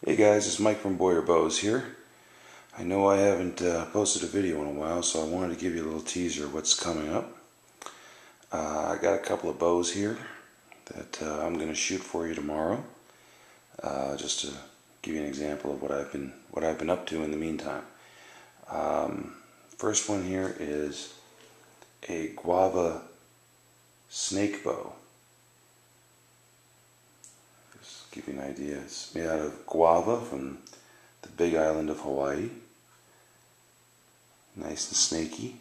Hey guys, it's Mike from Boyer Bows here. I know I haven't posted a video in a while, so I wanted to give you a little teaser of what's coming up. I got a couple of bows here that I'm going to shoot for you tomorrow, just to give you an example of what I've been up to in the meantime. First one here is a guava snake bow. Just to give you an idea, it's made out of guava from the big island of Hawaii. Nice and snaky.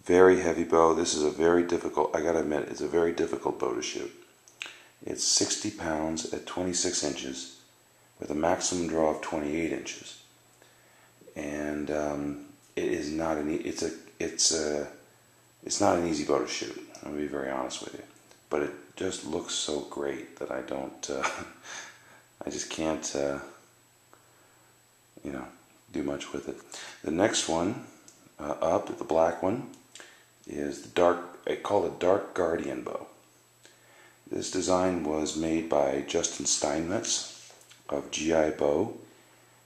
Very heavy bow. This is a very difficult, I gotta admit, it's a very difficult bow to shoot. It's 60 pounds at 26 inches with a maximum draw of 28 inches. And it is not it's not an easy bow to shoot. I'm gonna be very honest with you. But it just looks so great that I don't I just can't do much with it. The next one up, the black one, is I call it Dark Guardian bow. This design was made by Justin Steinmetz of GI Bow.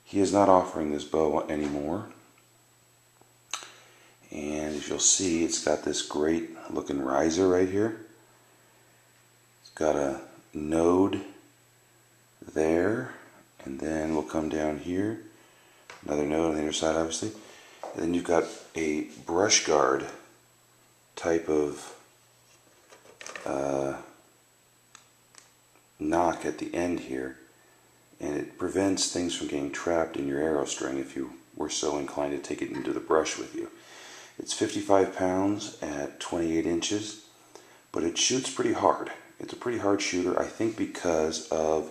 He is not offering this bow anymore. And as you'll see, it's got this great looking riser right here. It's got a node there, and then we'll come down here. Another node on the other side, obviously. And then you've got a brush guard type of knock at the end here, and it prevents things from getting trapped in your arrow string if you were so inclined to take it into the brush with you. It's 55 pounds at 28 inches, but it shoots pretty hard. It's a pretty hard shooter, I think, because of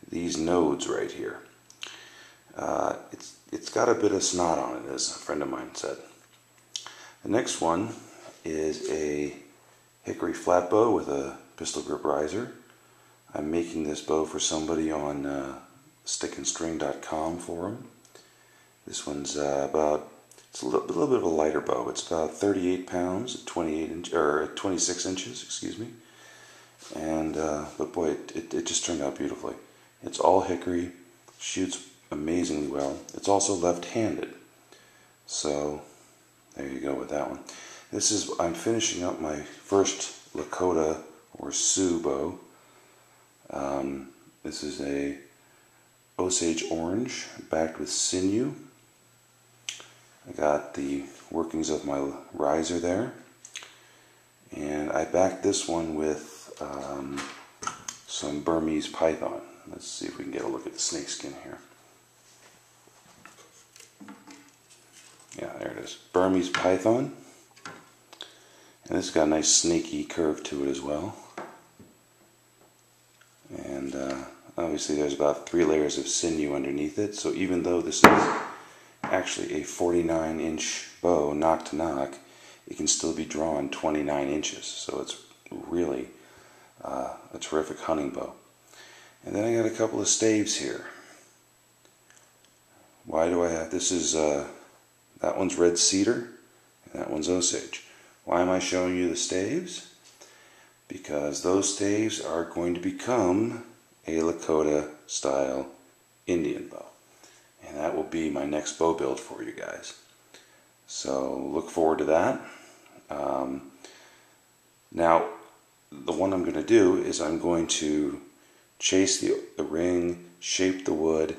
these nodes right here. It's got a bit of snot on it, as a friend of mine said. The next one is a hickory flat bow with a pistol grip riser. I'm making this bow for somebody on stickandstring.com forum. This one's it's a little bit of a lighter bow. It's about 38 pounds at 26 inches, excuse me. And but boy, it just turned out beautifully. It's all hickory, shoots amazingly well. It's also left-handed, so there you go with that one. I'm finishing up my first Lakota or Sioux bow. This is a Osage orange backed with sinew. I got the workings of my riser there, and I backed this one with some Burmese python. Let's see if we can get a look at the snakeskin here. Yeah, there it is. Burmese python. And it's got a nice snaky curve to it as well. And obviously there's about 3 layers of sinew underneath it. So even though this is actually a 49-inch bow, knock to knock, it can still be drawn 29 inches. So it's really a terrific hunting bow. And then I got a couple of staves here. Why do I have, this is, that one's red cedar, and that one's Osage. Why am I showing you the staves? Because those staves are going to become a Lakota style Indian bow. And that will be my next bow build for you guys. So look forward to that. Now, the one I'm going to do is I'm going to chase the ring, shape the wood,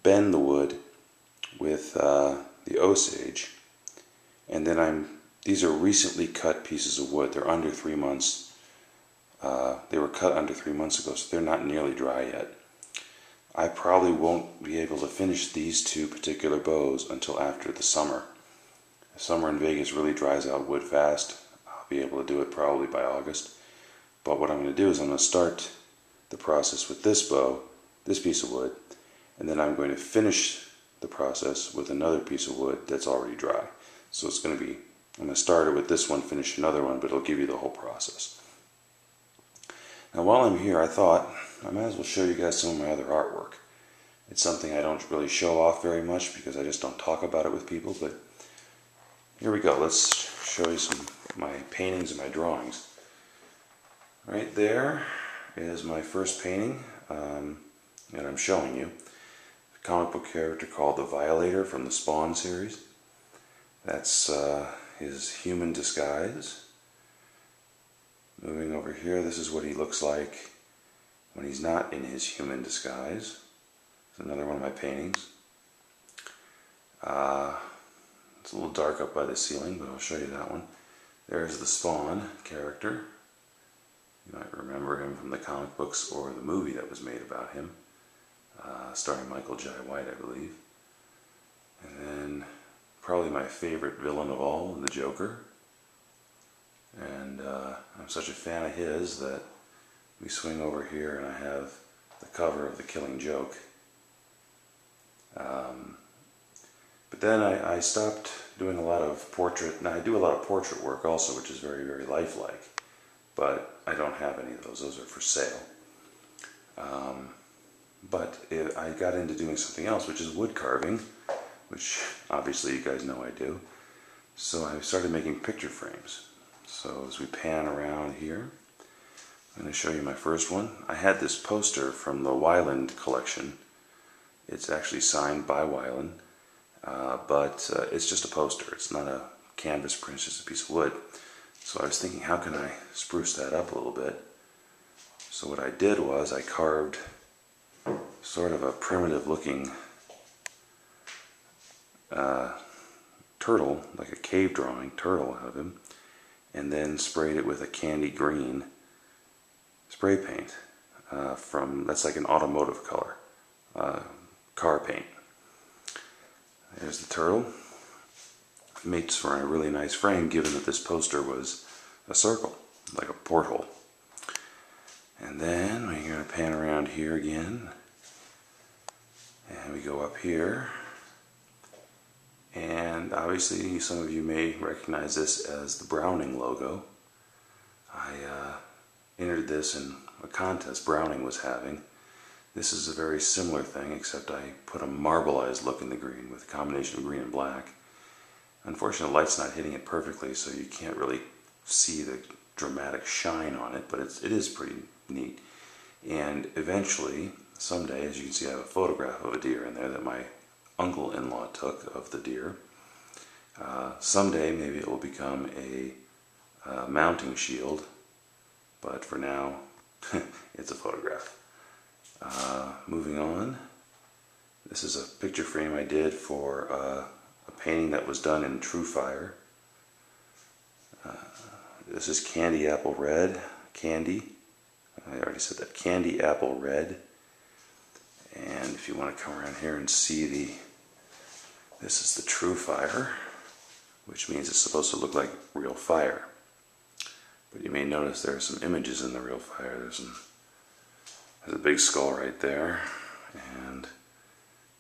bend the wood with the Osage, and then these are recently cut pieces of wood. They're under 3 months. They were cut under 3 months ago, so they're not nearly dry yet. I probably won't be able to finish these 2 particular bows until after the summer. The summer in Vegas really dries out wood fast. I'll be able to do it probably by August. But what I'm going to do is I'm going to start the process with this bow, this piece of wood, and then I'm going to finish the process with another piece of wood that's already dry. So it's going to be, I'm going to start it with this one, finish another one, but it'll give you the whole process. Now while I'm here, I thought I might as well show you guys some of my other artwork. It's something I don't really show off very much because I just don't talk about it with people, but here we go. Let's show you some of my paintings and my drawings. Right there is my first painting that I'm showing you. comic book character called the Violator from the Spawn series. That's his human disguise. Moving over here, this is what he looks like when he's not in his human disguise. It's another one of my paintings. It's a little dark up by the ceiling, but I'll show you that one. There's the Spawn character. You might remember him from the comic books or the movie that was made about him, starring Michael Jai White, I believe. And then probably my favorite villain of all, the Joker. And I'm such a fan of his that we swing over here and I have the cover of The Killing Joke. But then I stopped doing a lot of portrait. Now I do a lot of portrait work also, which is very, very lifelike. But I don't have any of those. Those are for sale. But I got into doing something else, which is wood carving, which obviously you guys know I do. So I started making picture frames. So as we pan around here, I'm going to show you my first one. I had this poster from the Weiland collection. It's actually signed by Weiland, but it's just a poster. It's not a canvas print, it's just a piece of wood. So I was thinking, how can I spruce that up a little bit? So what I did was I carved sort of a primitive looking turtle, like a cave drawing turtle out of him, and then sprayed it with a candy green spray paint that's like an automotive color, car paint. There's the turtle. It makes for a really nice frame, given that this poster was a circle, like a porthole. And then we're going to pan around here again, and we go up here, and obviously some of you may recognize this as the Browning logo. I entered this in a contest Browning was having. This is a very similar thing, except I put a marbleized look in the green with a combination of green and black. Unfortunately, the light's not hitting it perfectly, so you can't really see the dramatic shine on it, but it is pretty neat. And eventually, someday, as you can see, I have a photograph of a deer in there that my uncle-in-law took of the deer. Someday, maybe it will become a mounting shield, but for now, it's a photograph. Moving on, this is a picture frame I did for a painting that was done in True Fire. This is Candy Apple Red, Candy. I already said that, Candy Apple Red. And if you want to come around here and see this is the True Fire, which means it's supposed to look like real fire. But you may notice there are some images in the real fire. There's a big skull right there, and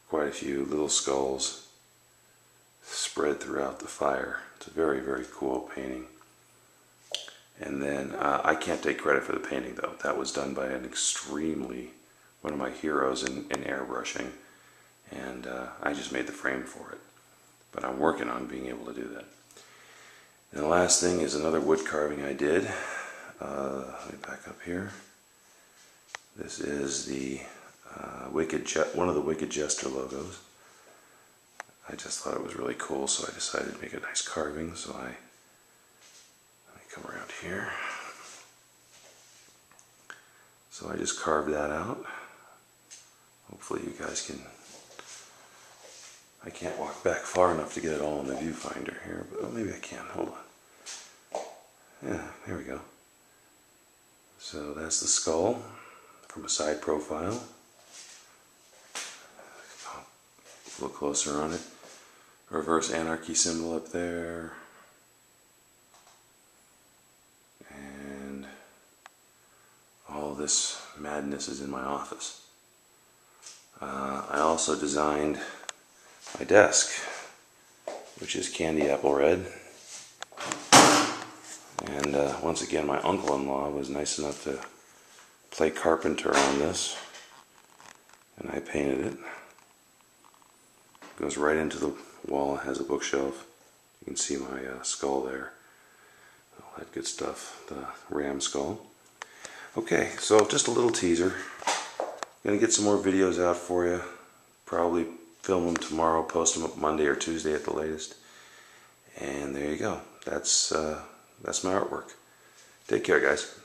quite a few little skulls spread throughout the fire. It's a very, very cool painting. And then I can't take credit for the painting, though. That was done by one of my heroes in airbrushing, and I just made the frame for it. But I'm working on being able to do that. And the last thing is another wood carving I did. Let me back up here. This is the one of the Wicked Jester logos. I just thought it was really cool, so I decided to make a nice carving. So let me come around here. So I just carved that out. Hopefully you guys can. I can't walk back far enough to get it all in the viewfinder here, but maybe I can. Hold on. Yeah, there we go. So that's the skull from a side profile. A little closer on it. Reverse anarchy symbol up there. And all this madness is in my office. I also designed my desk, which is Candy Apple Red. And once again, my uncle-in-law was nice enough to play carpenter on this, and I painted it. It goes right into the wall. It has a bookshelf. You can see my skull there. All that good stuff, the ram skull. Okay, so just a little teaser. Gonna get some more videos out for you. Probably film them tomorrow, post them up Monday or Tuesday at the latest. And there you go. That's my artwork. Take care, guys.